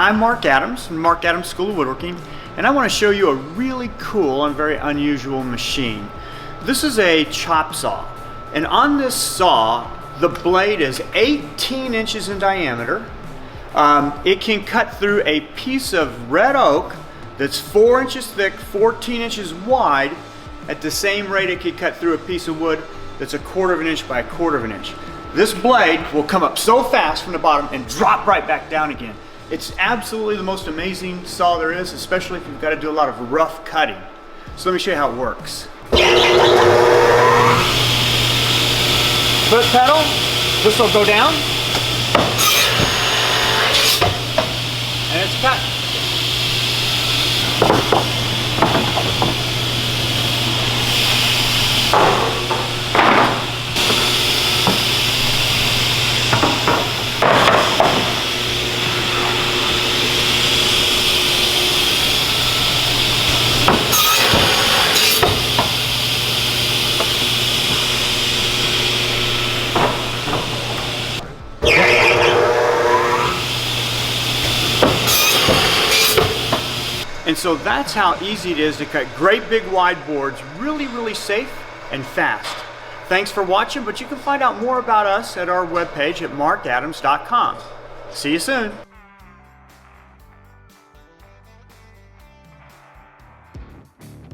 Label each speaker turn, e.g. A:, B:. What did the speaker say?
A: I'm Mark Adams from Marc Adams School of Woodworking, and I want to show you a really cool and very unusual machine. This is a chop saw, and on this saw the blade is 18 inches in diameter. It can cut through a piece of red oak that's 4 inches thick, 14 inches wide, at the same rate it could cut through a piece of wood that's 1/4 of an inch by 1/4 of an inch. This blade will come up so fast from the bottom and drop right back down again. It's absolutely the most amazing saw there is, especially if you've got to do a lot of rough cutting. So let me show you how it works. Foot pedal, this will go down, and it's cut. And so that's how easy it is to cut great big wide boards really safe and fast. Thanks for watching, but you can find out more about us at our webpage at marcadams.com. See you soon.